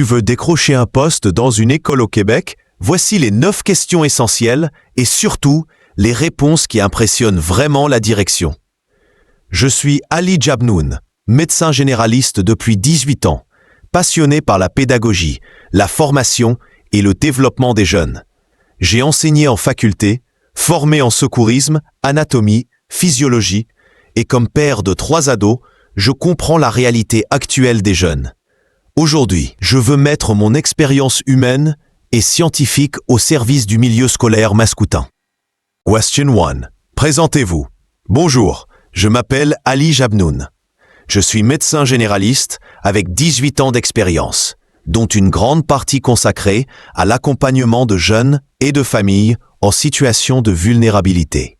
Tu veux décrocher un poste dans une école au Québec? Voici les 9 questions essentielles et surtout les réponses qui impressionnent vraiment la direction. Je suis Ali Jabnoun, médecin généraliste depuis 18 ans, passionné par la pédagogie, la formation et le développement des jeunes. J'ai enseigné en faculté, formé en secourisme, anatomie, physiologie, et comme père de 3 ados, je comprends la réalité actuelle des jeunes. Aujourd'hui, je veux mettre mon expérience humaine et scientifique au service du milieu scolaire mascoutin. Question 1. Présentez-vous. Bonjour, je m'appelle Ali Jabnoun. Je suis médecin généraliste avec 18 ans d'expérience, dont une grande partie consacrée à l'accompagnement de jeunes et de familles en situation de vulnérabilité.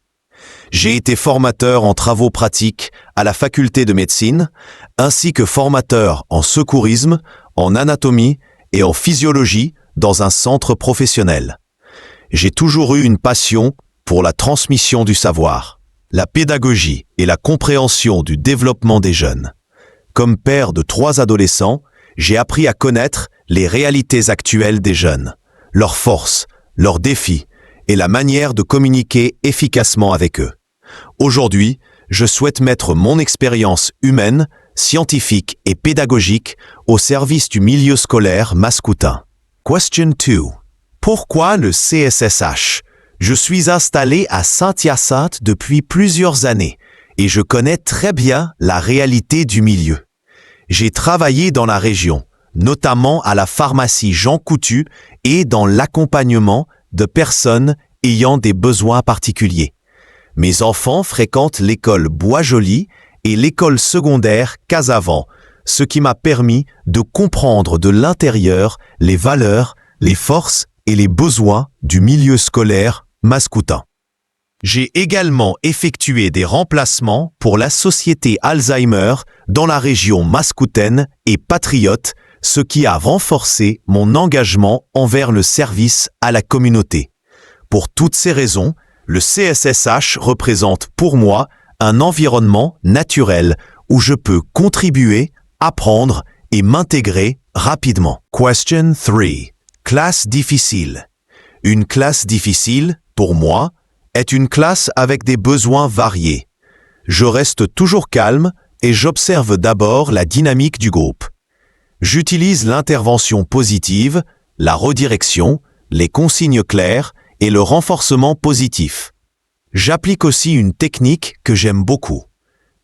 J'ai été formateur en travaux pratiques à la faculté de médecine, ainsi que formateur en secourisme, en anatomie et en physiologie dans un centre professionnel. J'ai toujours eu une passion pour la transmission du savoir, la pédagogie et la compréhension du développement des jeunes. Comme père de 3 adolescents, j'ai appris à connaître les réalités actuelles des jeunes, leurs forces, leurs défis et la manière de communiquer efficacement avec eux. Aujourd'hui, je souhaite mettre mon expérience humaine, scientifique et pédagogique au service du milieu scolaire mascoutin. Question 2. Pourquoi le CSSH? Je suis installé à Saint-Hyacinthe depuis plusieurs années et je connais très bien la réalité du milieu. J'ai travaillé dans la région, notamment à la pharmacie Jean Coutu et dans l'accompagnement de personnes ayant des besoins particuliers. Mes enfants fréquentent l'école Bois-Joli et l'école secondaire Casavant, ce qui m'a permis de comprendre de l'intérieur les valeurs, les forces et les besoins du milieu scolaire mascoutin. J'ai également effectué des remplacements pour la Société Alzheimer dans la région mascoutaine et patriote, ce qui a renforcé mon engagement envers le service à la communauté. Pour toutes ces raisons, le CSSH représente pour moi un environnement naturel où je peux contribuer, apprendre et m'intégrer rapidement. Question 3. Classe difficile. Une classe difficile, pour moi, est une classe avec des besoins variés. Je reste toujours calme et j'observe d'abord la dynamique du groupe. J'utilise l'intervention positive, la redirection, les consignes claires et le renforcement positif. J'applique aussi une technique que j'aime beaucoup.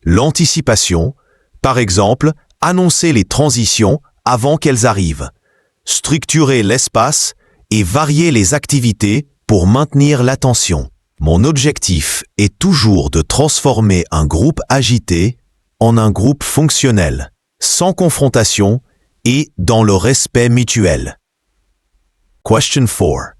L'anticipation, par exemple, annoncer les transitions avant qu'elles arrivent, structurer l'espace et varier les activités pour maintenir l'attention. Mon objectif est toujours de transformer un groupe agité en un groupe fonctionnel, sans confrontation et dans le respect mutuel. Question 4.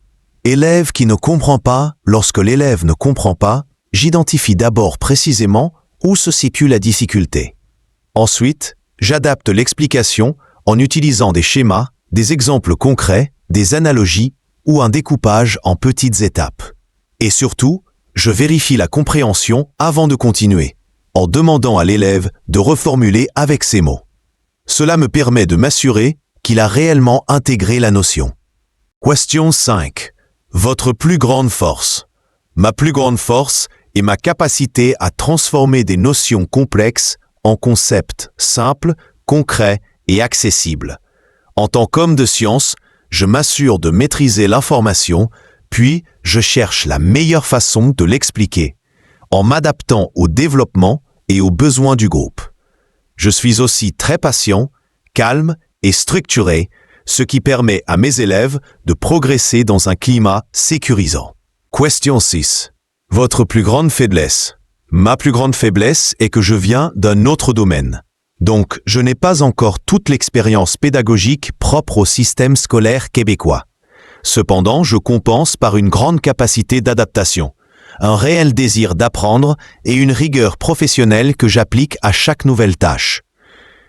Élève qui ne comprend pas, lorsque l'élève ne comprend pas, j'identifie d'abord précisément où se situe la difficulté. Ensuite, j'adapte l'explication en utilisant des schémas, des exemples concrets, des analogies ou un découpage en petites étapes. Et surtout, je vérifie la compréhension avant de continuer, en demandant à l'élève de reformuler avec ses mots. Cela me permet de m'assurer qu'il a réellement intégré la notion. Question 5. Votre plus grande force. Ma plus grande force est ma capacité à transformer des notions complexes en concepts simples, concrets et accessibles. En tant qu'homme de science, je m'assure de maîtriser l'information, puis je cherche la meilleure façon de l'expliquer, en m'adaptant au développement et aux besoins du groupe. Je suis aussi très patient, calme et structuré, ce qui permet à mes élèves de progresser dans un climat sécurisant. Question 6. Votre plus grande faiblesse. Ma plus grande faiblesse est que je viens d'un autre domaine. Donc, je n'ai pas encore toute l'expérience pédagogique propre au système scolaire québécois. Cependant, je compense par une grande capacité d'adaptation, un réel désir d'apprendre et une rigueur professionnelle que j'applique à chaque nouvelle tâche.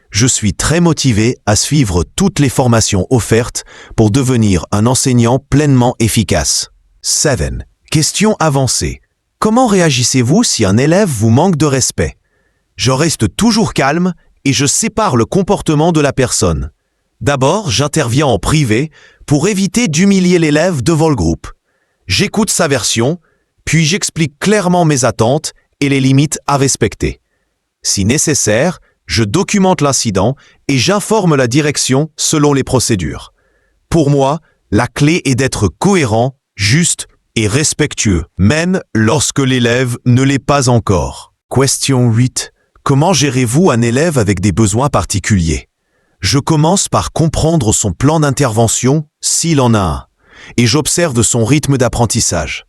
Je suis très motivé à suivre toutes les formations offertes pour devenir un enseignant pleinement efficace. 7. Question avancée. Comment réagissez-vous si un élève vous manque de respect? Je reste toujours calme et je sépare le comportement de la personne. D'abord, j'interviens en privé pour éviter d'humilier l'élève devant le groupe. J'écoute sa version, puis j'explique clairement mes attentes et les limites à respecter. Si nécessaire, je documente l'incident et j'informe la direction selon les procédures. Pour moi, la clé est d'être cohérent, juste et respectueux, même lorsque l'élève ne l'est pas encore. Question 8. Comment gérez-vous un élève avec des besoins particuliers? Je commence par comprendre son plan d'intervention, s'il en a un, et j'observe son rythme d'apprentissage.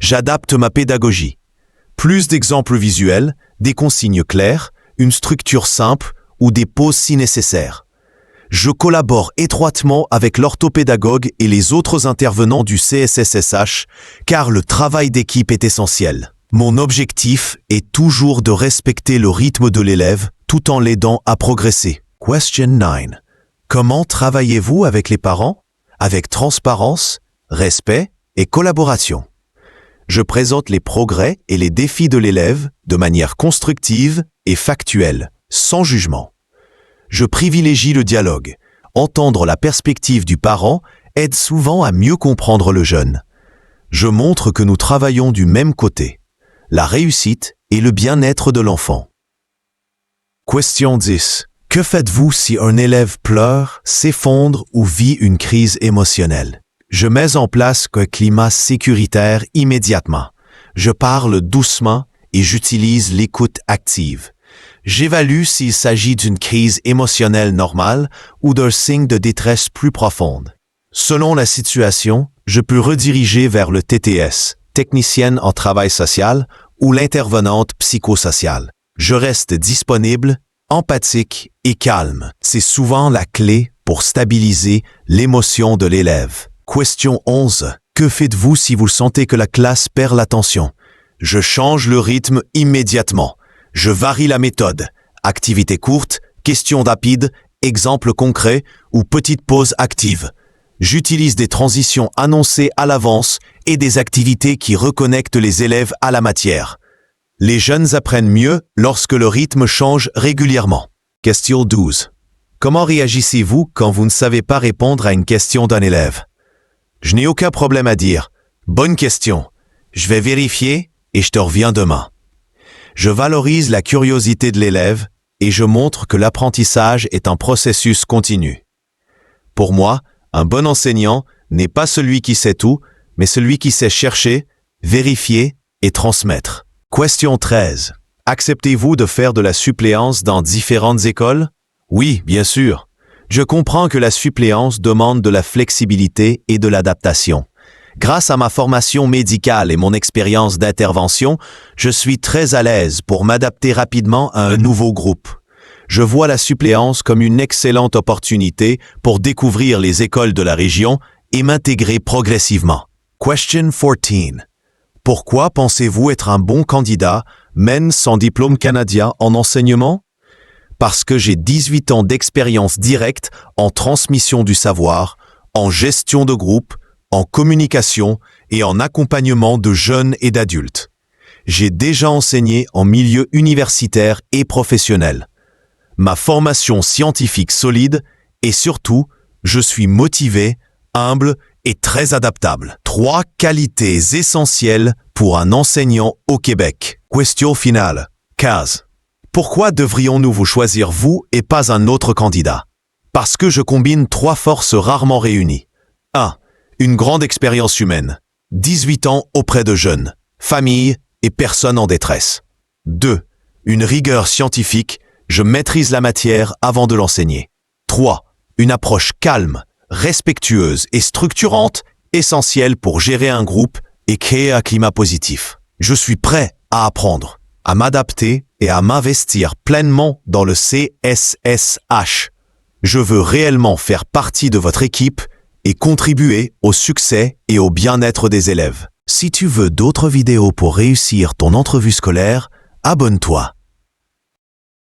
J'adapte ma pédagogie. Plus d'exemples visuels, des consignes claires, une structure simple ou des pauses si nécessaire. Je collabore étroitement avec l'orthopédagogue et les autres intervenants du CSSSH car le travail d'équipe est essentiel. Mon objectif est toujours de respecter le rythme de l'élève tout en l'aidant à progresser. Question 9. Comment travaillez-vous avec les parents? Avec transparence, respect et collaboration. Je présente les progrès et les défis de l'élève de manière constructive et factuelle, sans jugement. Je privilégie le dialogue. Entendre la perspective du parent aide souvent à mieux comprendre le jeune. Je montre que nous travaillons du même côté, la réussite et le bien-être de l'enfant. Question 10. Que faites-vous si un élève pleure, s'effondre ou vit une crise émotionnelle? Je mets en place un climat sécuritaire immédiatement. Je parle doucement et j'utilise l'écoute active. J'évalue s'il s'agit d'une crise émotionnelle normale ou d'un signe de détresse plus profonde. Selon la situation, je peux rediriger vers le TTS, technicienne en travail social, ou l'intervenante psychosociale. Je reste disponible, empathique et calme. C'est souvent la clé pour stabiliser l'émotion de l'élève. Question 11. Que faites-vous si vous sentez que la classe perd l'attention? Je change le rythme immédiatement. Je varie la méthode. Activité courte, questions rapides, exemples concrets ou petites pauses actives. J'utilise des transitions annoncées à l'avance et des activités qui reconnectent les élèves à la matière. Les jeunes apprennent mieux lorsque le rythme change régulièrement. Question 12. Comment réagissez-vous quand vous ne savez pas répondre à une question d'un élève? Je n'ai aucun problème à dire. Bonne question. Je vais vérifier et je te reviens demain. Je valorise la curiosité de l'élève et je montre que l'apprentissage est un processus continu. Pour moi, un bon enseignant n'est pas celui qui sait tout, mais celui qui sait chercher, vérifier et transmettre. Question 13. Acceptez-vous de faire de la suppléance dans différentes écoles? Oui, bien sûr. Je comprends que la suppléance demande de la flexibilité et de l'adaptation. Grâce à ma formation médicale et mon expérience d'intervention, je suis très à l'aise pour m'adapter rapidement à un nouveau groupe. Je vois la suppléance comme une excellente opportunité pour découvrir les écoles de la région et m'intégrer progressivement. Question 14. Pourquoi pensez-vous être un bon candidat, même sans diplôme canadien en enseignement? Parce que j'ai 18 ans d'expérience directe en transmission du savoir, en gestion de groupe, en communication et en accompagnement de jeunes et d'adultes. J'ai déjà enseigné en milieu universitaire et professionnel. Ma formation scientifique solide et surtout, je suis motivé, humble et très adaptable. 3 qualités essentielles pour un enseignant au Québec. Question finale. 15. Pourquoi devrions-nous vous choisir vous et pas un autre candidat? Parce que je combine 3 forces rarement réunies. 1. Une grande expérience humaine. 18 ans auprès de jeunes, familles et personnes en détresse. 2. Une rigueur scientifique. Je maîtrise la matière avant de l'enseigner. 3. Une approche calme, respectueuse et structurante, essentielle pour gérer un groupe et créer un climat positif. Je suis prêt à apprendre, à m'adapter et à m'investir pleinement dans le CSSH. Je veux réellement faire partie de votre équipe et contribuer au succès et au bien-être des élèves. Si tu veux d'autres vidéos pour réussir ton entrevue scolaire, abonne-toi.